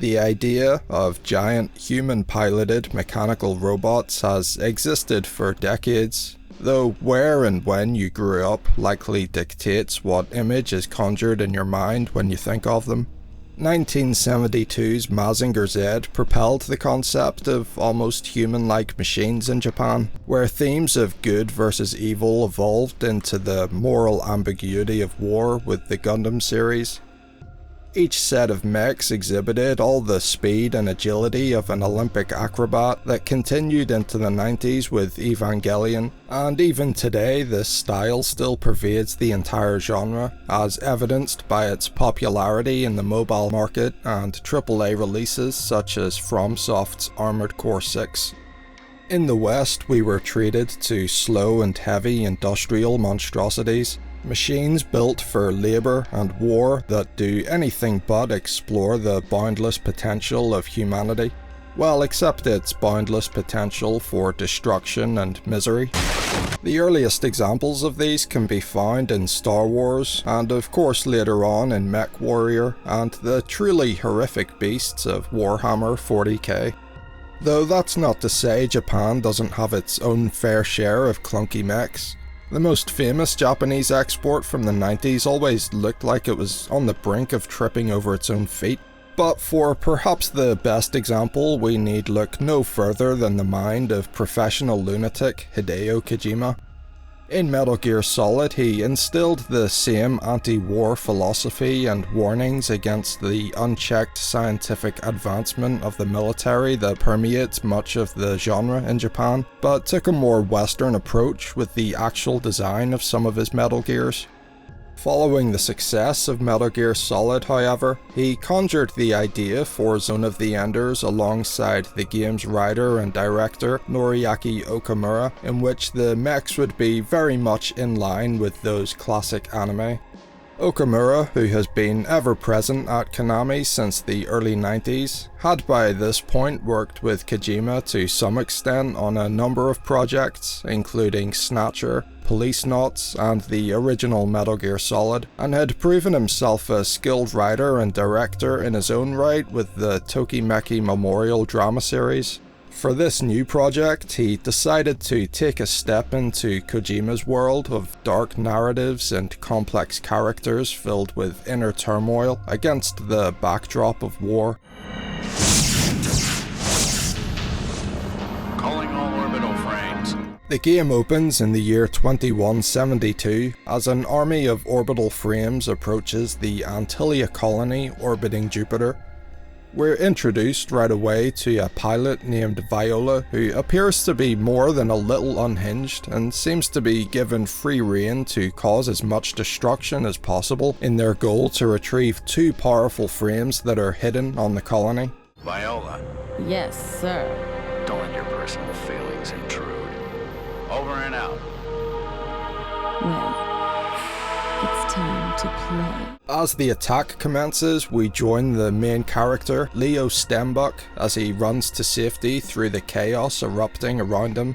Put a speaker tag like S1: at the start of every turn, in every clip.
S1: The idea of giant human-piloted mechanical robots has existed for decades, though where and when you grew up likely dictates what image is conjured in your mind when you think of them. 1972's Mazinger Z propelled the concept of almost human-like machines in Japan, where themes of good versus evil evolved into the moral ambiguity of war with the Gundam series. Each set of mechs exhibited all the speed and agility of an Olympic acrobat that continued into the 90s with Evangelion, and even today this style still pervades the entire genre, as evidenced by its popularity in the mobile market and AAA releases such as FromSoft's Armored Core 6. In the West, we were treated to slow and heavy industrial monstrosities, machines built for labour and war that do anything but explore the boundless potential of humanity. Well, except its boundless potential for destruction and misery. The earliest examples of these can be found in Star Wars, and of course later on in Mech Warrior and the truly horrific beasts of Warhammer 40k. Though that's not to say Japan doesn't have its own fair share of clunky mechs. The most famous Japanese export from the 90s always looked like it was on the brink of tripping over its own feet. But for perhaps the best example, we need look no further than the mind of professional lunatic Hideo Kojima. In Metal Gear Solid, he instilled the same anti-war philosophy and warnings against the unchecked scientific advancement of the military that permeates much of the genre in Japan, but took a more Western approach with the actual design of some of his Metal Gears. Following the success of Metal Gear Solid, however, he conjured the idea for Zone of the Enders alongside the game's writer and director Noriaki Okamura, in which the mechs would be very much in line with those classic anime. Okamura, who has been ever present at Konami since the early 90s, had by this point worked with Kojima to some extent on a number of projects, including Snatcher, Policenauts, and the original Metal Gear Solid, and had proven himself a skilled writer and director in his own right with the Tokimeki Memorial drama series. For this new project, he decided to take a step into Kojima's world of dark narratives and complex characters filled with inner turmoil against the backdrop of war.
S2: Calling all orbital frames.
S1: The game opens in the year 2172 as an army of orbital frames approaches the Antilia colony orbiting Jupiter. We're introduced right away to a pilot named Viola who appears to be more than a little unhinged and seems to be given free rein to cause as much destruction as possible in their goal to retrieve two powerful frames that are hidden on the colony.
S2: Viola,
S3: Yes, sir.
S2: don't let your personal feelings intrude. Over and out.
S3: Well, it's time to play.
S1: As the attack commences, we join the main character, Leo Stembuck, as he runs to safety through the chaos erupting around him.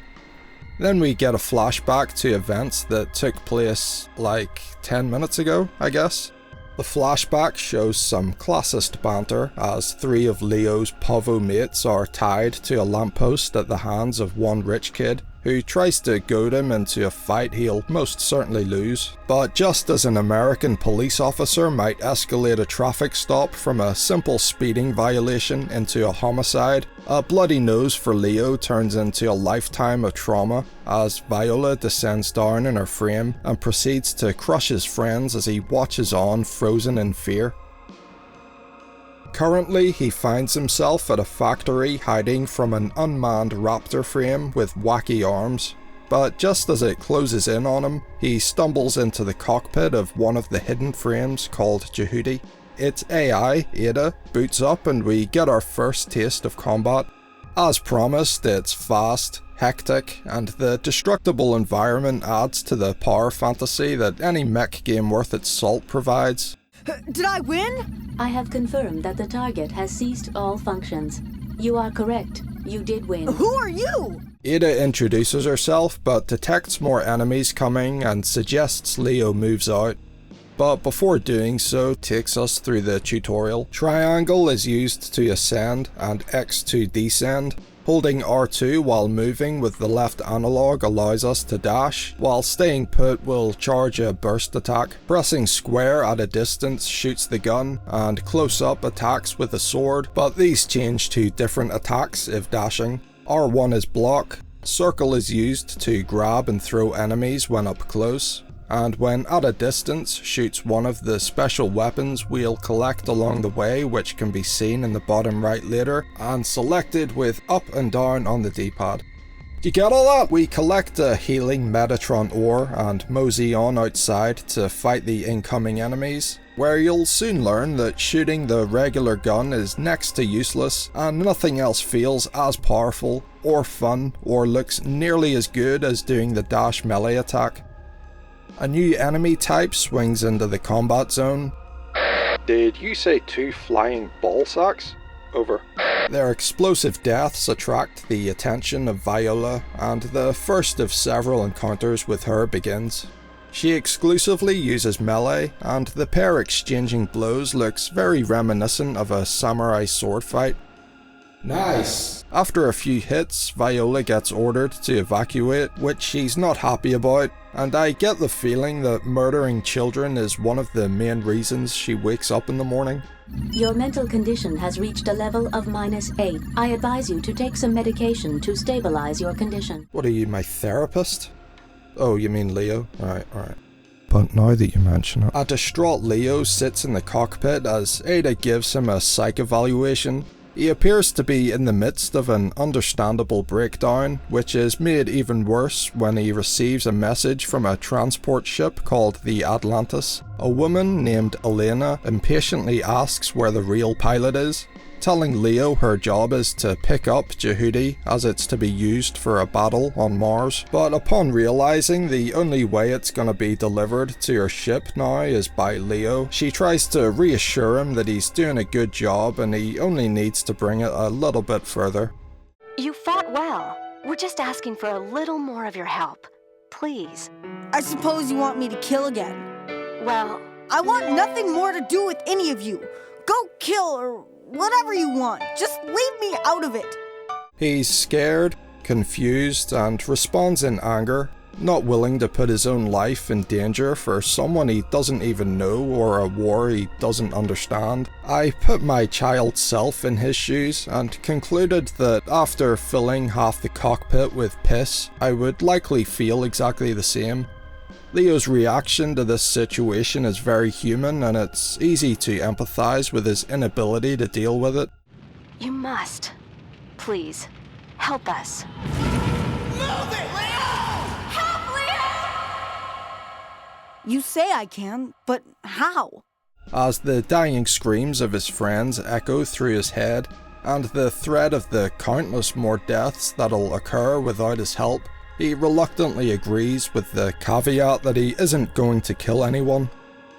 S1: Then we get a flashback to events that took place like 10 minutes ago, I guess. The flashback shows some classist banter as three of Leo's Pavo mates are tied to a lamppost at the hands of one rich kid, who tries to goad him into a fight he'll most certainly lose. But just as an American police officer might escalate a traffic stop from a simple speeding violation into a homicide, a bloody nose for Leo turns into a lifetime of trauma as Viola descends down in her frame and proceeds to crush his friends as he watches on, frozen in fear. Currently, he finds himself at a factory hiding from an unmanned raptor frame with wacky arms, but just as it closes in on him, he stumbles into the cockpit of one of the hidden frames called Jehudi. Its AI, Ada, boots up and we get our first taste of combat. As promised, it's fast, hectic, and the destructible environment adds to the power fantasy that any mech game worth its salt provides.
S4: Did I win?
S5: I have confirmed that the target has ceased all functions. You are correct. You did win.
S4: Who are you?
S1: Ada introduces herself but detects more enemies coming and suggests Leo moves out. but before doing so takes us through the tutorial. Triangle is used to ascend and X to descend. Holding R2 while moving with the left analog allows us to dash, while staying put will charge a burst attack. Pressing square at a distance shoots the gun, and close up attacks with a sword, but these change to different attacks if dashing. R1 is block. Circle is used to grab and throw enemies when up close, and when at a distance shoots one of the special weapons we'll collect along the way, which can be seen in the bottom right later, and selected with up and down on the D-pad. You get all that? We collect a healing Metatron ore and mosey on outside to fight the incoming enemies, where you'll soon learn that shooting the regular gun is next to useless, and nothing else feels as powerful, or fun, or looks nearly as good as doing the dash melee attack. A new enemy type swings into the combat zone. Did you say 2 flying ball sacks? Over. Their explosive deaths attract the attention of Viola, and the first of several encounters with her begins. She exclusively uses melee, and the pair exchanging blows looks very reminiscent of a samurai sword fight. Nice! After a few hits, Viola gets ordered to evacuate, which she's not happy about, and I get the feeling that murdering children is one of the main reasons she wakes up in the morning.
S5: Your mental condition has reached a level of -8. I advise you to take some medication to stabilize your condition.
S1: What are you, my therapist? Oh, you mean Leo? Alright. But now that you mention it. A distraught Leo sits in the cockpit as Ada gives him a psych evaluation. He appears to be in the midst of an understandable breakdown, which is made even worse when he receives a message from a transport ship called the Atlantis. A woman named Elena impatiently asks where the real pilot is, telling Leo her job is to pick up Jehudi as it's to be used for a battle on Mars, but upon realizing the only way it's gonna be delivered to her ship now is by Leo, she tries to reassure him that he's doing a good job and he only needs to bring it a little bit further.
S6: You fought well. We're just asking for a little more of your help. Please.
S4: I suppose you want me to kill again.
S6: Well,
S4: I want nothing more to do with any of you. Go kill or whatever you want. Just leave me out of it.
S1: He's scared, confused, and responds in anger, not willing to put his own life in danger for someone he doesn't even know or a war he doesn't understand. I put my child self in his shoes and concluded that after filling half the cockpit with piss, I would likely feel exactly the same. Leo's reaction to this situation is very human, and it's easy to empathize with his inability to deal with it.
S6: you must. Please, help us.
S4: Move it, Leo! Help, Leo! You say I can, but how?
S1: As the dying screams of his friends echo through his head, and the threat of the countless more deaths that'll occur without his help, he reluctantly agrees with the caveat that he isn't going to kill anyone.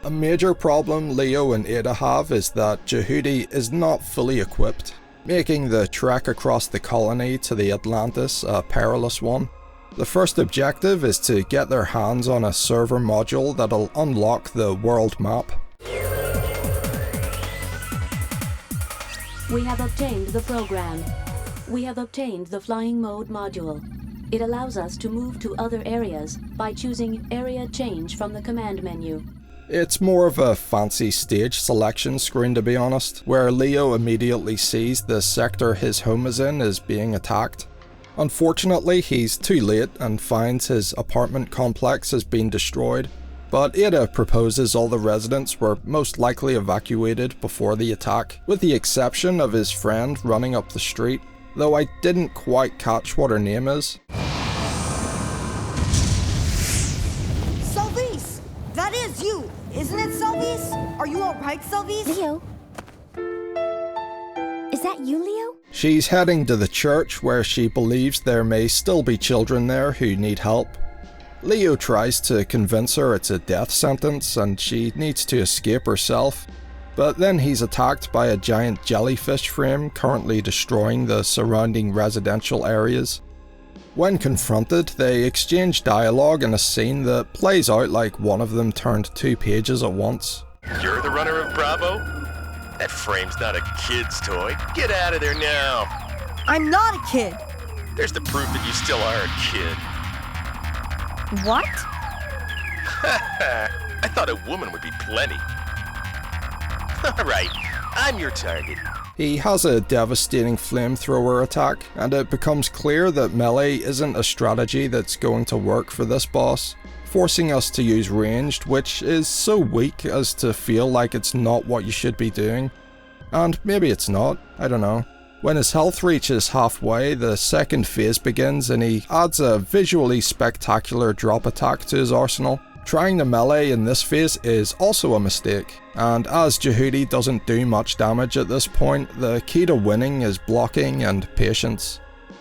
S1: A major problem Leo and Ada have is that Jehudi is not fully equipped, making the trek across the colony to the Atlantis a perilous one. The first objective is to get their hands on a server module that'll unlock the world map.
S5: We have obtained the program. We have obtained the flying mode module. It allows us to move to other areas by choosing area change from the command menu.
S1: It's more of a fancy stage selection screen, to be honest, where Leo immediately sees the sector his home is in is being attacked. Unfortunately, he's too late and finds his apartment complex has been destroyed, but Ada proposes all the residents were most likely evacuated before the attack, with the exception of his friend running up the street, though I didn't quite catch what her name is.
S4: Salvis! That is you! Isn't it, Salvis? Are you alright, Salvis?
S7: Leo? Is that you, Leo?
S1: She's heading to the church where she believes there may still be children there who need help. Leo tries to convince her it's a death sentence and she needs to escape herself, but then he's attacked by a giant jellyfish frame currently destroying the surrounding residential areas. When confronted, they exchange dialogue in a scene that plays out like one of them turned 2 pages at once.
S7: You're the runner of Bravo? That frame's not a kid's toy. Get out of there now.
S4: I'm not a kid.
S7: There's the proof that you still are a kid.
S4: What?
S7: I thought a woman would be plenty. Alright, I'm your target.
S1: He has a devastating flamethrower attack, and it becomes clear that melee isn't a strategy that's going to work for this boss, forcing us to use ranged, which is so weak as to feel like it's not what you should be doing. And maybe it's not, I don't know. When his health reaches halfway, the second phase begins and he adds a visually spectacular drop attack to his arsenal. Trying the melee in this phase is also a mistake, and as Jehudi doesn't do much damage at this point, the key to winning is blocking and patience.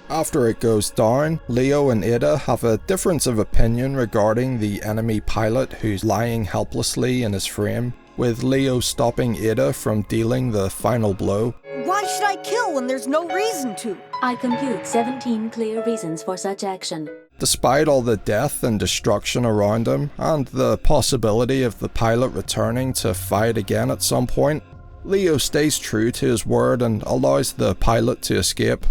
S1: After it goes down, Leo and Ada have a difference of opinion regarding the enemy pilot who's lying helplessly in his frame, with Leo stopping Ada from dealing the final blow.
S4: Why should I kill when there's no reason to?
S5: I compute 17 clear reasons for such action.
S1: Despite all the death and destruction around him, and the possibility of the pilot returning to fight again at some point, Leo stays true to his word and allows the pilot to escape.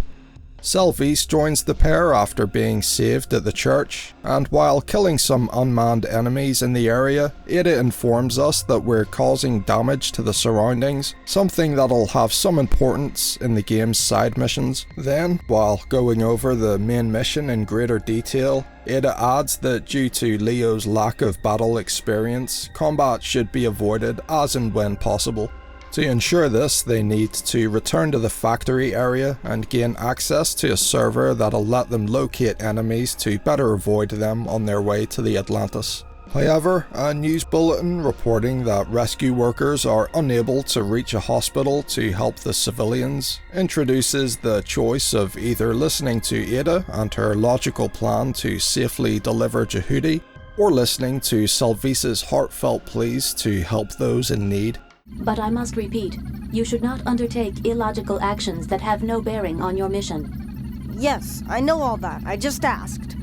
S1: Selvice joins the pair after being saved at the church, and while killing some unmanned enemies in the area, Ada informs us that we're causing damage to the surroundings, something that'll have some importance in the game's side missions. Then, while going over the main mission in greater detail, Ada adds that due to Leo's lack of battle experience, combat should be avoided as and when possible. To ensure this, they need to return to the factory area and gain access to a server that'll let them locate enemies to better avoid them on their way to the Atlantis. However, a news bulletin reporting that rescue workers are unable to reach a hospital to help the civilians introduces the choice of either listening to Ada and her logical plan to safely deliver Jehudi, or listening to Selvice's heartfelt pleas to help those in need.
S5: But I must repeat, you should not undertake illogical actions that have no bearing on your mission.
S4: Yes, I know all that. I just asked.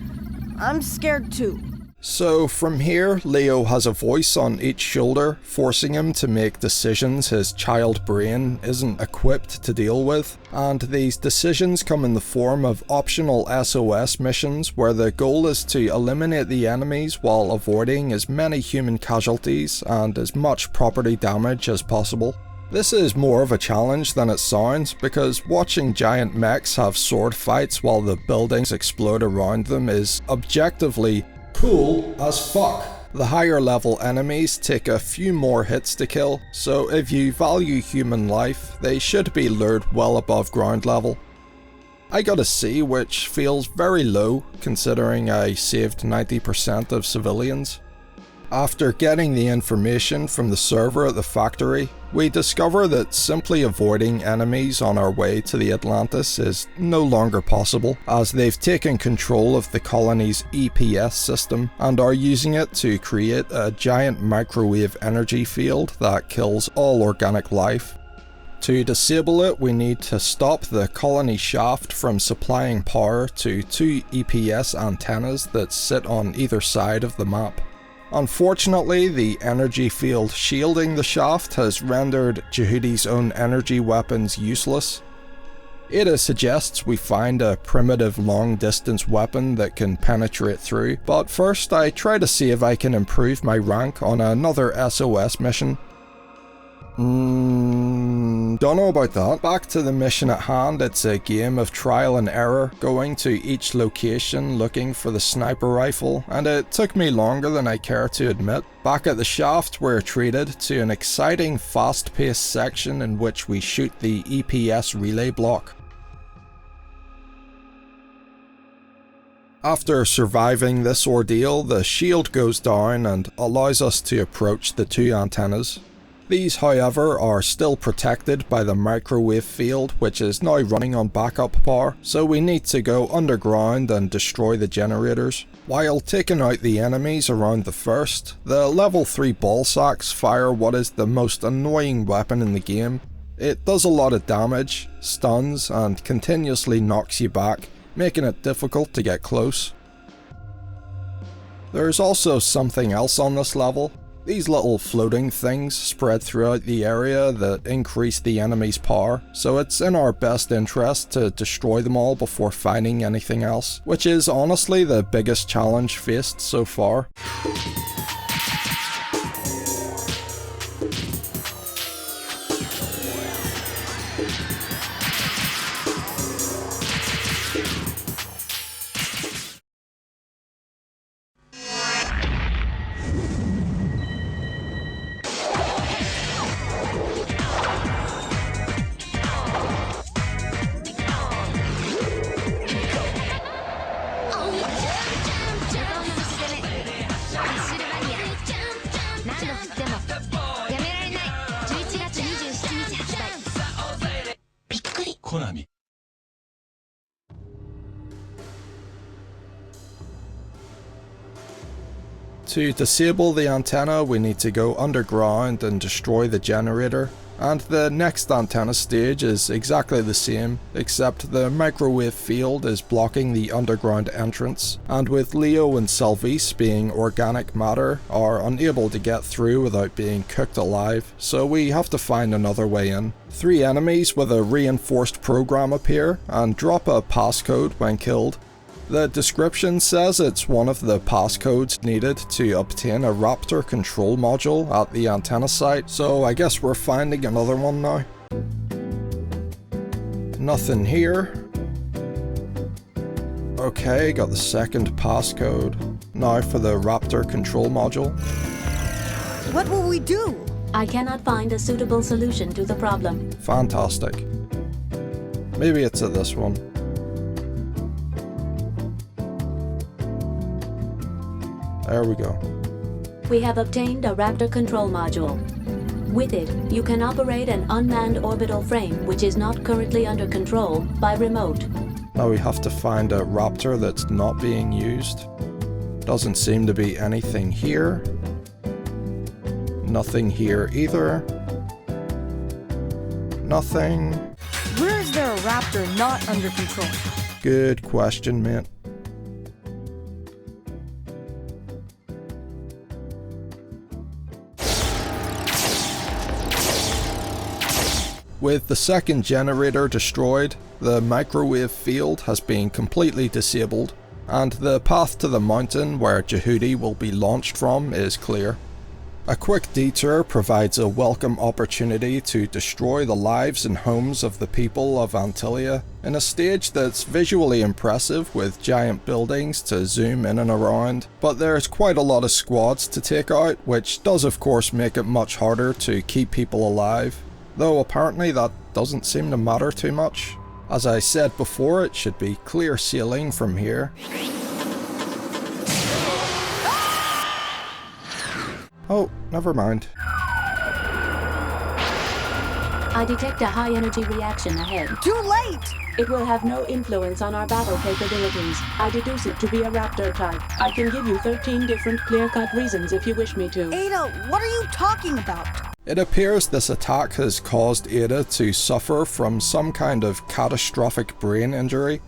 S4: I'm scared too.
S1: So from here, Leo has a voice on each shoulder, forcing him to make decisions his child brain isn't equipped to deal with, and these decisions come in the form of optional SOS missions where the goal is to eliminate the enemies while avoiding as many human casualties and as much property damage as possible. This is more of a challenge than it sounds, because watching giant mechs have sword fights while the buildings explode around them is objectively cool as fuck. The higher level enemies take a few more hits to kill, so if you value human life, they should be lured well above ground level. I got a C, which feels very low considering I saved 90% of civilians. After getting the information from the server at the factory, we discover that simply avoiding enemies on our way to the Atlantis is no longer possible, as they've taken control of the colony's EPS system and are using it to create a giant microwave energy field that kills all organic life. To disable it, we need to stop the colony shaft from supplying power to 2 EPS antennas that sit on either side of the map. Unfortunately, the energy field shielding the shaft has rendered Jehudi's own energy weapons useless. Ada suggests we find a primitive long-distance weapon that can penetrate through, but first I try to see if I can improve my rank on another SOS mission. Don't know about that. Back to the mission at hand, it's a game of trial and error, going to each location looking for the sniper rifle, and it took me longer than I care to admit. Back at the shaft, we're treated to an exciting fast-paced section in which we shoot the EPS relay block. After surviving this ordeal, the shield goes down and allows us to approach the 2 antennas. These, however, are still protected by the microwave field, which is now running on backup power, so we need to go underground and destroy the generators. While taking out the enemies around the first, the level 3 ball sacks fire what is the most annoying weapon in the game. It does a lot of damage, stuns, and continuously knocks you back, making it difficult to get close. There's also something else on this level. These little floating things spread throughout the area that increase the enemy's power, so it's in our best interest to destroy them all before finding anything else, which is honestly the biggest challenge faced so far. To disable the antenna, we need to go underground and destroy the generator, and the next antenna stage is exactly the same, except the microwave field is blocking the underground entrance, and with Leo and Salvise being organic matter, are unable to get through without being cooked alive, so we have to find another way in. 3 enemies with a reinforced program appear, and drop a passcode when killed. The description says it's one of the passcodes needed to obtain a Raptor control module at the antenna site, so I guess we're finding another one now. Nothing here. Okay, got the second passcode. Now for the Raptor control module.
S4: What will we do?
S5: I cannot find a suitable solution to the problem.
S1: Fantastic. Maybe it's at this one. There we go.
S5: We have obtained a Raptor control module. With it, you can operate an unmanned orbital frame which is not currently under control by remote.
S1: Now we have to find a Raptor that's not being used. Doesn't seem to be anything here. Nothing here either. Nothing.
S4: Where is there a Raptor not under control?
S1: Good question, mate. With the second generator destroyed, the microwave field has been completely disabled, and the path to the mountain where Jehudi will be launched from is clear. A quick detour provides a welcome opportunity to destroy the lives and homes of the people of Antillia in a stage that's visually impressive with giant buildings to zoom in and around, but there's quite a lot of squads to take out, which does of course make it much harder to keep people alive. Though apparently that doesn't seem to matter too much. As I said before, it should be clear sailing from here. Oh, never mind.
S5: I detect a high energy reaction ahead.
S4: Too late!
S5: It will have no influence on our battle capabilities. I deduce it to be a Raptor type. I can give you 13 different clear-cut reasons if you wish me to.
S4: Ada, what are you talking about?
S1: It appears this attack has caused Ada to suffer from some kind of catastrophic brain injury,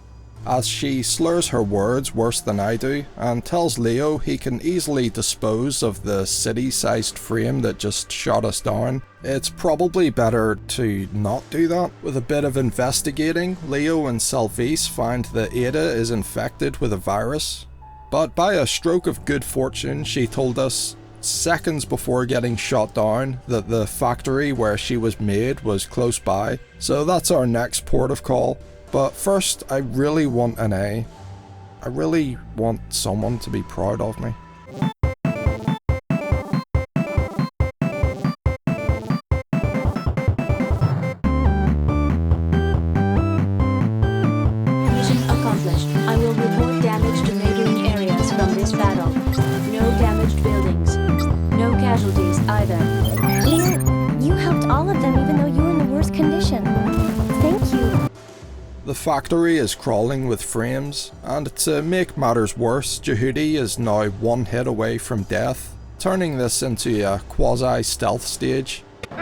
S1: as she slurs her words worse than I do, and tells Leo he can easily dispose of the city-sized frame that just shot us down. It's probably better to not do that. With a bit of investigating, Leo and Salvise find that Ada is infected with a virus, but by a stroke of good fortune she told us seconds before getting shot down that the factory where she was made was close by, so that's our next port of call. But first, I really want an A. I really want someone to be proud of me.
S5: Mission accomplished. I will report damage to neighboring areas from this battle. No damaged buildings. No casualties either.
S8: You helped all of them even though you were in the worst condition. Thank you.
S1: The factory is crawling with frames, and to make matters worse, Jehudi is now one hit away from death, turning this into a quasi-stealth stage.
S7: Drake,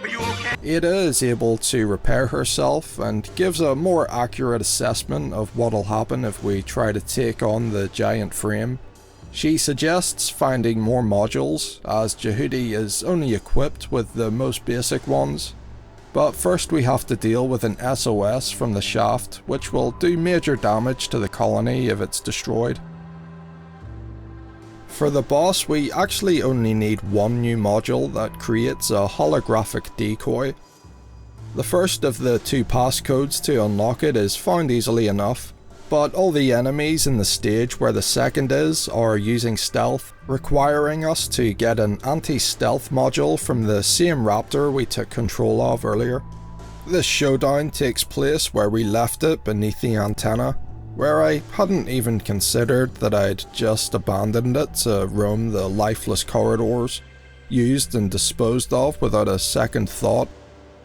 S7: are you okay?
S1: Ada is able to repair herself and gives a more accurate assessment of what'll happen if we try to take on the giant frame. She suggests finding more modules, as Jehudi is only equipped with the most basic ones. But first we have to deal with an SOS from the shaft, which will do major damage to the colony if it's destroyed. For the boss, we actually only need one new module that creates a holographic decoy. The first of the 2 passcodes to unlock it is found easily enough, but all the enemies in the stage where the second is are using stealth, requiring us to get an anti-stealth module from the same raptor we took control of earlier. This showdown takes place where we left it beneath the antenna, where I hadn't even considered that I'd just abandoned it to roam the lifeless corridors, used and disposed of without a second thought.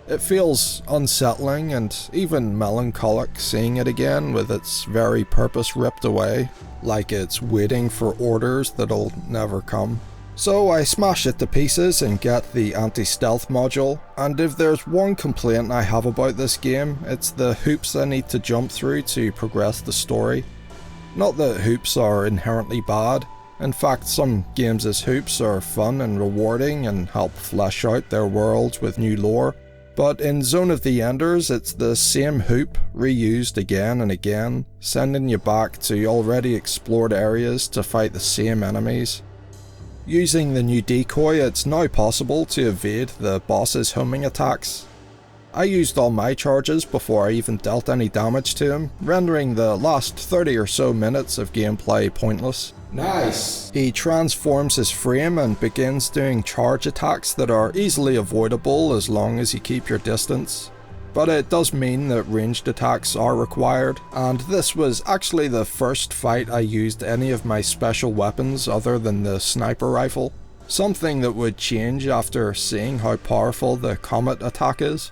S1: It feels unsettling and even melancholic seeing it again with its very purpose ripped away, like it's waiting for orders that'll never come. So I smash it to pieces and get the anti-stealth module, and if there's one complaint I have about this game, it's the hoops I need to jump through to progress the story. Not that hoops are inherently bad. In fact, some games' hoops are fun and rewarding and help flesh out their worlds with new lore. But in Zone of the Enders, it's the same hoop reused again and again, sending you back to already explored areas to fight the same enemies. Using the new decoy, it's now possible to evade the boss's homing attacks. I used all my charges before I even dealt any damage to him, rendering the last 30 or so minutes of gameplay pointless. Nice! He transforms his frame and begins doing charge attacks that are easily avoidable as long as you keep your distance. But it does mean that ranged attacks are required, and this was actually the first fight I used any of my special weapons other than the sniper rifle, something that would change after seeing how powerful the comet attack is.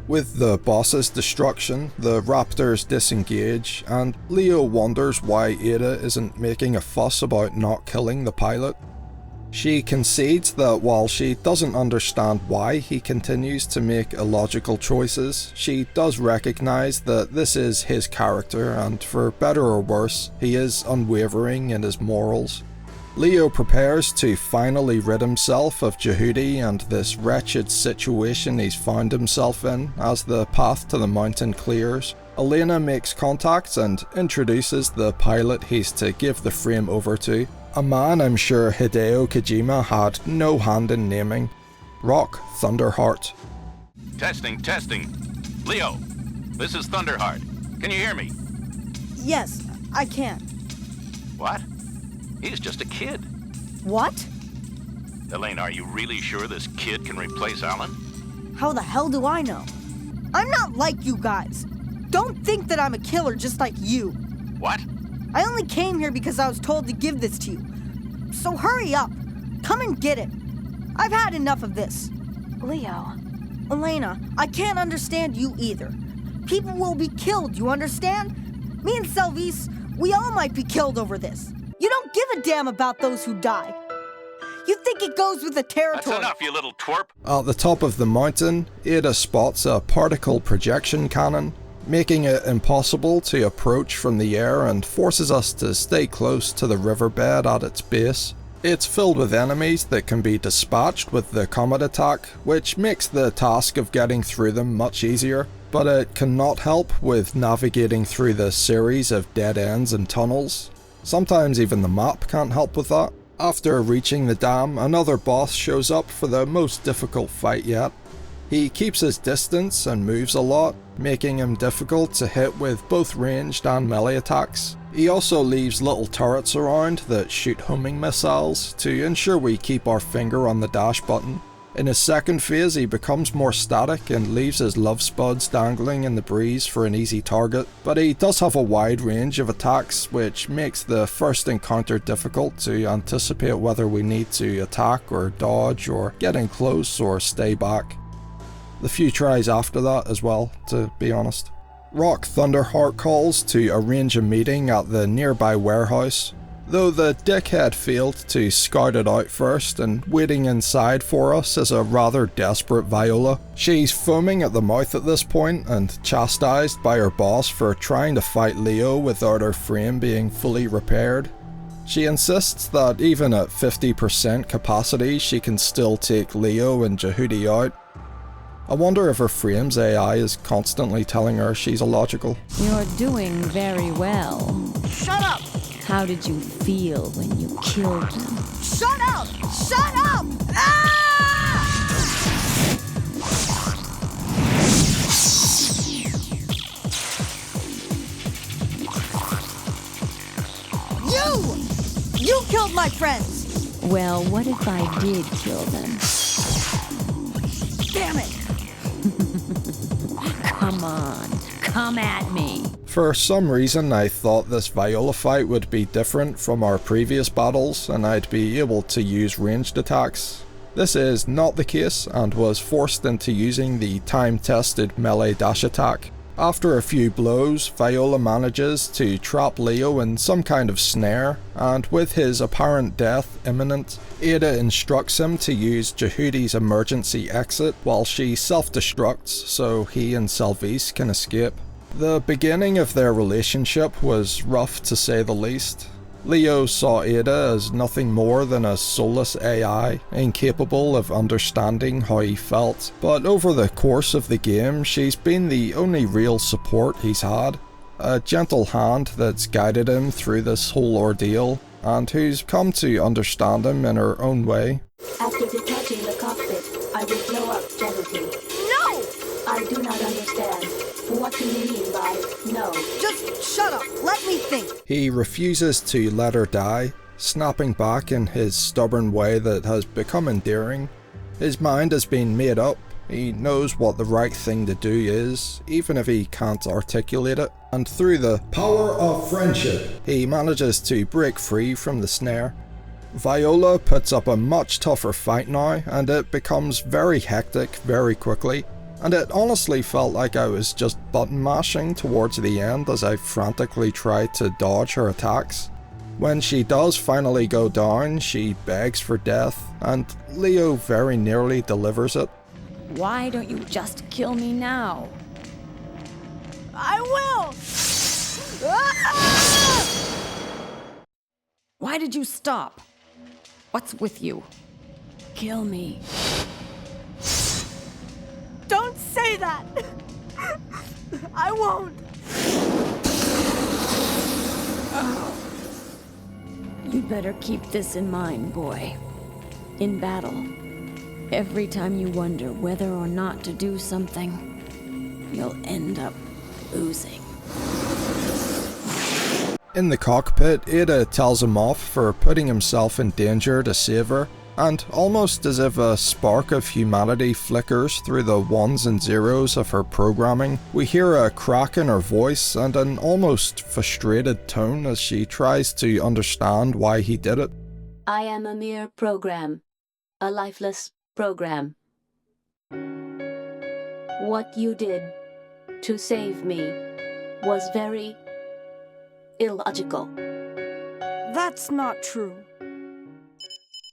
S1: With the boss's destruction, the raptors disengage, and Leo wonders why Ada isn't making a fuss about not killing the pilot. She concedes that while she doesn't understand why he continues to make illogical choices, she does recognize that this is his character and for better or worse, he is unwavering in his morals. Leo prepares to finally rid himself of Jehudi and this wretched situation he's found himself in as the path to the mountain clears. Elena makes contact and introduces the pilot he's to give the frame over to, a man I'm sure Hideo Kojima had no hand in naming, Rock Thunderheart.
S2: Testing. Leo, this is Thunderheart. Can you hear me?
S4: Yes, I can.
S2: What? He's just a kid.
S4: What?
S2: Elena, are you really sure this kid can replace Alan?
S4: How the hell do I know? I'm not like you guys. Don't think that I'm a killer just like you.
S2: What?
S4: I only came here because I was told to give this to you. So hurry up. Come and get it. I've had enough of this.
S6: Leo.
S4: Elena, I can't understand you either. People will be killed, you understand? Me and Selvis, we all might be killed over this. You don't give a damn about those who die. You think it goes with the territory.
S2: That's enough, you little twerp.
S1: At the top of the mountain, Ada spots a particle projection cannon, making it impossible to approach from the air and forces us to stay close to the riverbed at its base. It's filled with enemies that can be dispatched with the comet attack, which makes the task of getting through them much easier, but it cannot help with navigating through the series of dead ends and tunnels. Sometimes even the map can't help with that. After reaching the dam, another boss shows up for the most difficult fight yet. He keeps his distance and moves a lot, making him difficult to hit with both ranged and melee attacks. He also leaves little turrets around that shoot homing missiles to ensure we keep our finger on the dash button. In his second phase he becomes more static and leaves his love spuds dangling in the breeze for an easy target, but he does have a wide range of attacks which makes the first encounter difficult to anticipate whether we need to attack or dodge or get in close or stay back. The few tries after that as well, to be honest. Rock Thunderheart calls to arrange a meeting at the nearby warehouse. Though the dickhead failed to scout it out first, and waiting inside for us is a rather desperate Viola. She's foaming at the mouth at this point and chastised by her boss for trying to fight Leo without her frame being fully repaired. She insists that even at 50% capacity she can still take Leo and Jehudi out. I wonder if her frame's AI is constantly telling her she's illogical.
S3: You're doing very well.
S4: Shut up!
S3: How did you feel when you killed them?
S4: Shut up! Shut up! Ah! You killed my friends!
S3: Well, what if I did kill them?
S4: Damn it!
S3: Come on, come at me.
S1: For some reason I thought this Viola fight would be different from our previous battles and I'd be able to use ranged attacks. This is not the case and was forced into using the time-tested melee dash attack. After a few blows, Viola manages to trap Leo in some kind of snare, and with his apparent death imminent, Ada instructs him to use Jehudi's emergency exit while she self-destructs so he and Salvise can escape. The beginning of their relationship was rough to say the least. Leo saw Ada as nothing more than a soulless AI, incapable of understanding how he felt, but over the course of the game she's been the only real support he's had. A gentle hand that's guided him through this whole ordeal, and who's come to understand him in her own way.
S5: After detaching the cockpit, I will blow up Jehuti.
S4: No!
S5: I do not understand. What do you mean by no?
S4: Just shut up. Let me think.
S1: He refuses to let her die, snapping back in his stubborn way that has become endearing. His mind has been made up. He knows what the right thing to do is, even if he can't articulate it. And through the power of friendship, he manages to break free from the snare. Viola puts up a much tougher fight now, and it becomes very hectic very quickly. And it honestly felt like I was just button mashing towards the end as I frantically tried to dodge her attacks. When she does finally go down, she begs for death, and Leo very nearly delivers it.
S3: Why don't you just kill me now?
S4: I will! Ah!
S3: Why did you stop? What's with you? Kill me.
S4: Don't say that! I won't!
S3: You'd better keep this in mind, boy. In battle, every time you wonder whether or not to do something, you'll end up losing.
S1: In the cockpit, Ada tells him off for putting himself in danger to save her, and almost as if a spark of humanity flickers through the ones and zeros of her programming, we hear a crack in her voice and an almost frustrated tone as she tries to understand why he did it.
S5: I am a mere program, a lifeless program. What you did to save me was very illogical.
S4: That's not true.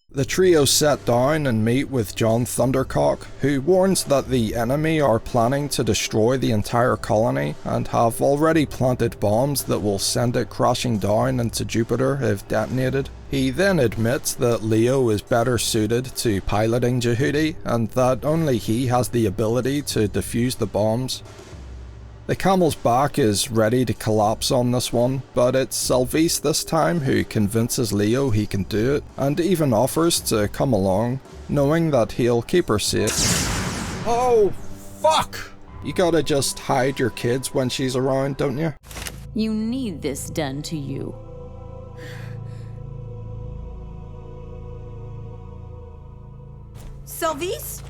S1: The trio sit down and meet with John Thundercock, who warns that the enemy are planning to destroy the entire colony and have already planted bombs that will send it crashing down into Jupiter if detonated. He then admits that Leo is better suited to piloting Jehudi and that only he has the ability to defuse the bombs. The camel's back is ready to collapse on this one, but it's Salvise this time who convinces Leo he can do it, and even offers to come along, knowing that he'll keep her safe. Oh, fuck! You gotta just hide your kids when she's around, don't you?
S3: You need this done to you.
S4: Salvise?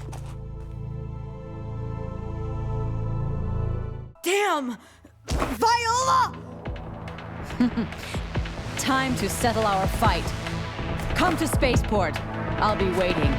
S4: Damn! Viola!
S3: Time to settle our fight. Come to spaceport. I'll be waiting.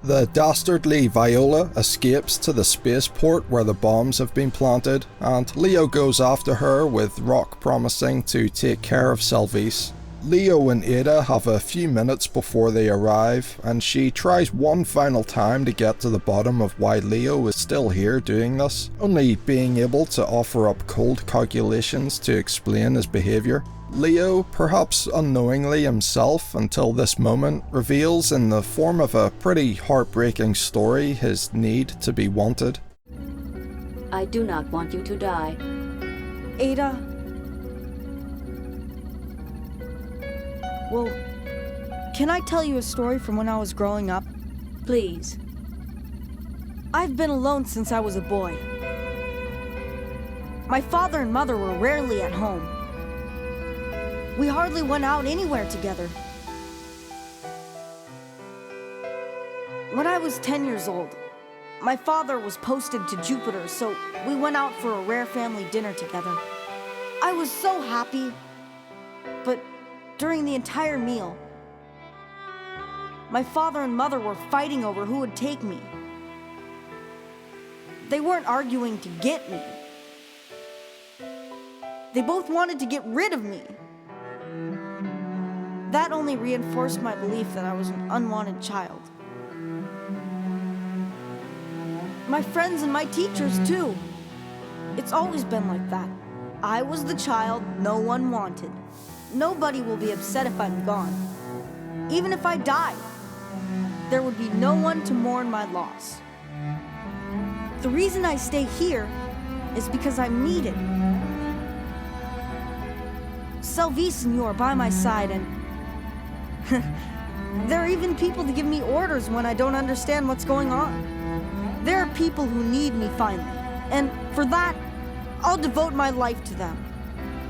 S1: The dastardly Viola escapes to the spaceport where the bombs have been planted, and Leo goes after her with Rock promising to take care of Salvise. Leo and Ada have a few minutes before they arrive, and she tries one final time to get to the bottom of why Leo is still here doing this, only being able to offer up cold calculations to explain his behaviour. Leo, perhaps unknowingly himself until this moment, reveals in the form of a pretty heartbreaking story his need to be wanted.
S5: I do not want you to die.
S4: Ada. Well, can I tell you a story from when I was growing up?
S5: Please.
S4: I've been alone since I was a boy. My father and mother were rarely at home. We hardly went out anywhere together. When I was 10 years old, my father was posted to Jupiter, so we went out for a rare family dinner together. I was so happy, but during the entire meal, my father and mother were fighting over who would take me. They weren't arguing to get me. They both wanted to get rid of me. That only reinforced my belief that I was an unwanted child. My friends and my teachers, too. It's always been like that. I was the child no one wanted. Nobody will be upset if I'm gone. Even if I died, there would be no one to mourn my loss. The reason I stay here is because I'm needed. Salvise and you are by my side, and there are even people to give me orders when I don't understand what's going on. There are people who need me finally, and for that, I'll devote my life to them.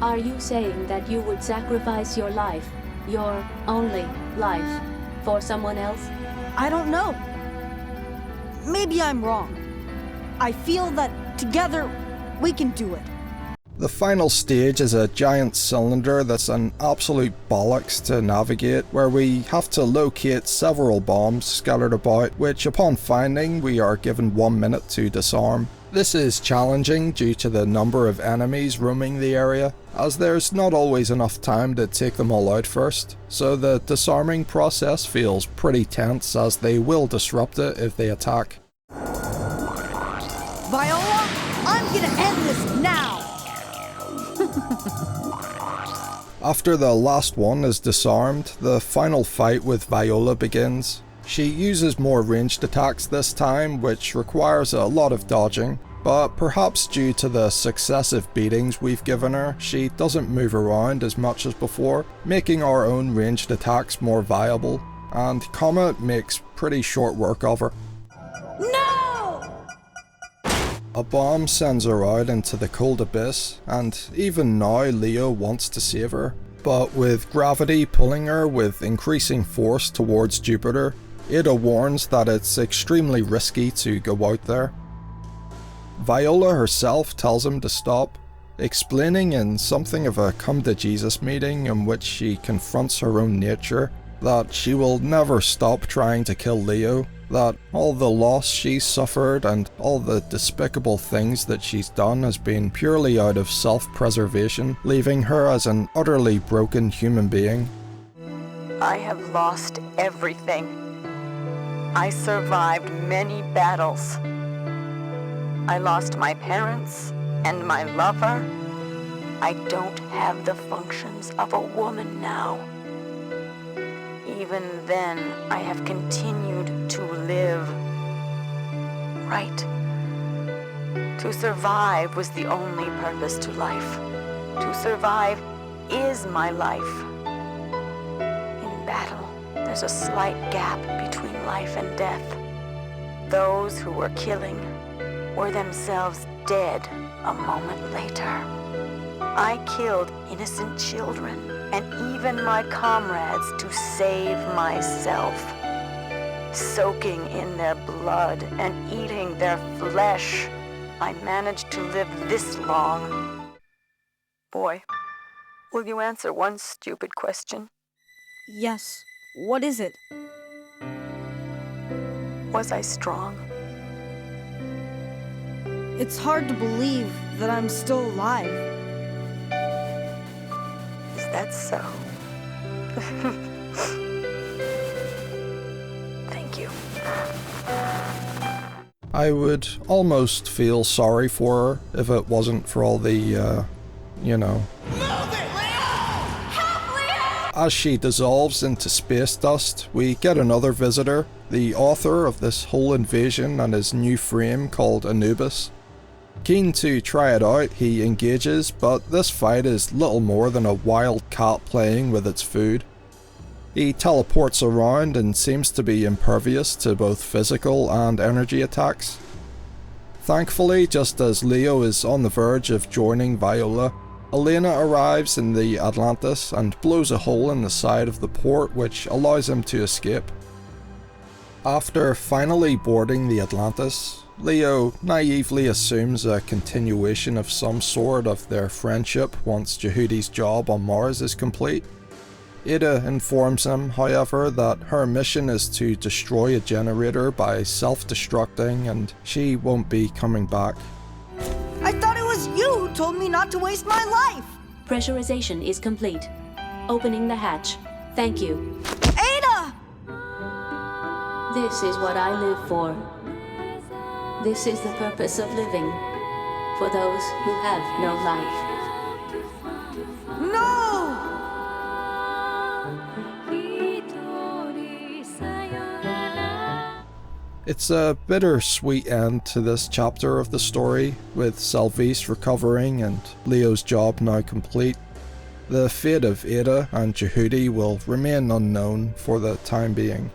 S5: Are you saying that you would sacrifice your life, your only life, for someone else?
S4: I don't know. Maybe I'm wrong. I feel that together we can do it.
S1: The final stage is a giant cylinder that's an absolute bollocks to navigate, where we have to locate several bombs scattered about, which upon finding we are given 1 minute to disarm. This is challenging due to the number of enemies roaming the area, as there's not always enough time to take them all out first, so the disarming process feels pretty tense as they will disrupt it if they attack.
S4: Viola, I'm gonna end this now!
S1: After the last one is disarmed, the final fight with Viola begins. She uses more ranged attacks this time, which requires a lot of dodging, but perhaps due to the successive beatings we've given her, she doesn't move around as much as before, making our own ranged attacks more viable, and Comet makes pretty short work of her.
S4: No!
S1: A bomb sends her out into the cold abyss, and even now Leo wants to save her. But with gravity pulling her with increasing force towards Jupiter, Ada warns that it's extremely risky to go out there. Viola herself tells him to stop, explaining in something of a come-to-Jesus meeting in which she confronts her own nature, that she will never stop trying to kill Leo, that all the loss she's suffered and all the despicable things that she's done has been purely out of self-preservation, leaving her as an utterly broken human being.
S9: I have lost everything. I survived many battles. I lost my parents and my lover. I don't have the functions of a woman now. Even then, I have continued to live. Right. To survive was the only purpose to life. To survive is my life. In battle, there's a slight gap between life and death. Those who were killing were themselves dead a moment later. I killed innocent children and even my comrades to save myself. Soaking in their blood and eating their flesh, I managed to live this long. Boy, will you answer one stupid question?
S4: Yes. What is it?
S9: Was I strong?
S4: It's hard to believe that I'm still alive.
S9: Is that so? Thank you.
S1: I would almost feel sorry for her if it wasn't for all the, you know. As she dissolves into space dust, we get another visitor, the author of this whole invasion and his new frame called Anubis. Keen to try it out, he engages, but this fight is little more than a wild cat playing with its food. He teleports around and seems to be impervious to both physical and energy attacks. Thankfully, just as Leo is on the verge of joining Viola, Elena arrives in the Atlantis and blows a hole in the side of the port which allows him to escape. After finally boarding the Atlantis, Leo naively assumes a continuation of some sort of their friendship once Jehudi's job on Mars is complete. Ada informs him, however, that her mission is to destroy a generator by self-destructing and she won't be coming back.
S4: I thought it was you who told me not to waste my life!
S5: Pressurization is complete. Opening the hatch. Thank you.
S4: Ada!
S5: This is what I live for. This is the purpose of living. For those who have no life.
S4: No!
S1: It's a bittersweet end to this chapter of the story, with Salvise recovering and Leo's job now complete. The fate of Ada and Jehudi will remain unknown for the time being.